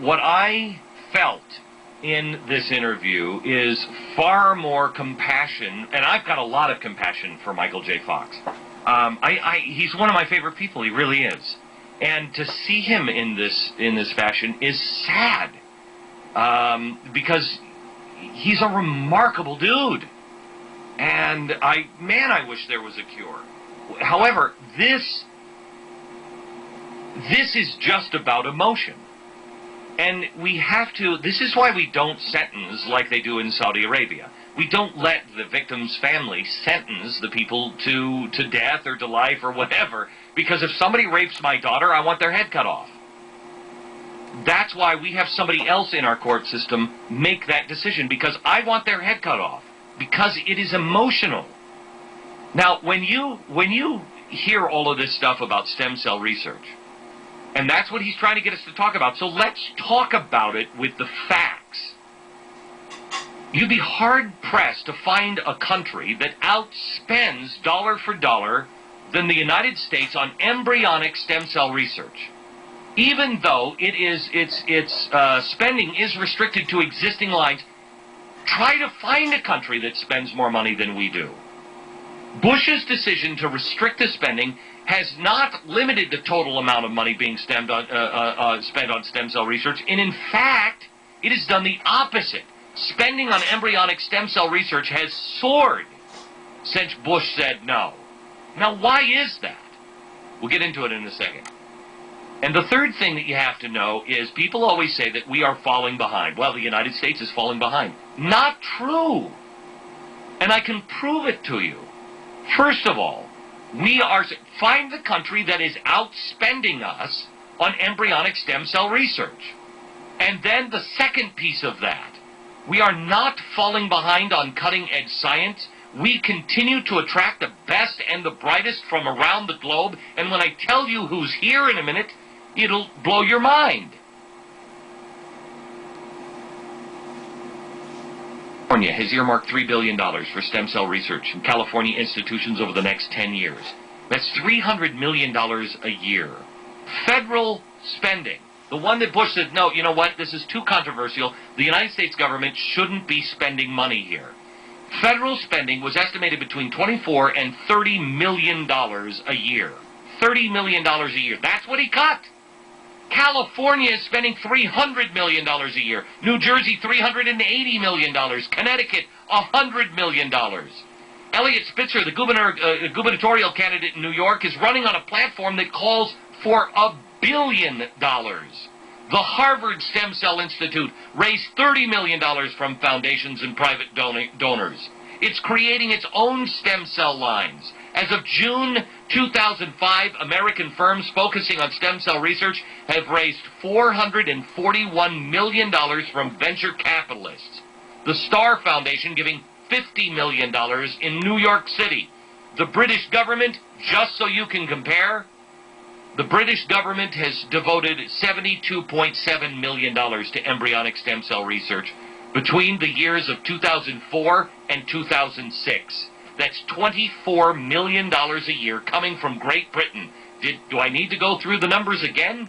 what I felt in this interview is far more compassion, and I've got a lot of compassion for Michael J. Fox. He's one of my favorite people. He really is. And to see him in this fashion is sad, because he's a remarkable dude. And I wish there was a cure. However, this is just about emotion. And we have to, this is why we don't sentence like they do in Saudi Arabia. We don't let the victim's family sentence the people to death or to life or whatever, because if somebody rapes my daughter, I want their head cut off. That's why we have somebody else in our court system make that decision, because I want their head cut off, because it is emotional. Now, when you hear all of this stuff about stem cell research, and that's what he's trying to get us to talk about. So let's talk about it with the facts. You'd be hard-pressed to find a country that outspends dollar for dollar than the United States on embryonic stem cell research. Even though its spending is restricted to existing lines, try to find a country that spends more money than we do. Bush's decision to restrict the spending has not limited the total amount of money being spent on stem cell research, and in fact, it has done the opposite. Spending on embryonic stem cell research has soared since Bush said no. Now, why is that? We'll get into it in a second. And the third thing that you have to know is people always say that we are falling behind. Well, the United States is falling behind. Not true. And I can prove it to you. First of all, find the country that is outspending us on embryonic stem cell research. And then the second piece of that, we are not falling behind on cutting-edge science. We continue to attract the best and the brightest from around the globe, and when I tell you who's here in a minute, it'll blow your mind. California has earmarked $3 billion for stem cell research in California institutions over the next 10 years. That's $300 million a year. Federal spending, the one that Bush said, no, you know what, this is too controversial. The United States government shouldn't be spending money here. Federal spending was estimated between $24 and $30 million a year. $30 million a year. That's what he cut. California is spending $300 million a year. New Jersey, $380 million. Connecticut, $100 million. Eliot Spitzer, the gubernatorial candidate in New York, is running on a platform that calls for $1 billion. The Harvard Stem Cell Institute raised $30 million from foundations and private donors. It's creating its own stem cell lines. As of June 2005, American firms focusing on stem cell research have raised $441 million from venture capitalists. The Star Foundation giving $50 million in New York City. The British government, just so you can compare, the British government has devoted $72.7 million to embryonic stem cell research between the years of 2004 and 2006. That's $24 million a year coming from Great Britain. Do I need to go through the numbers again?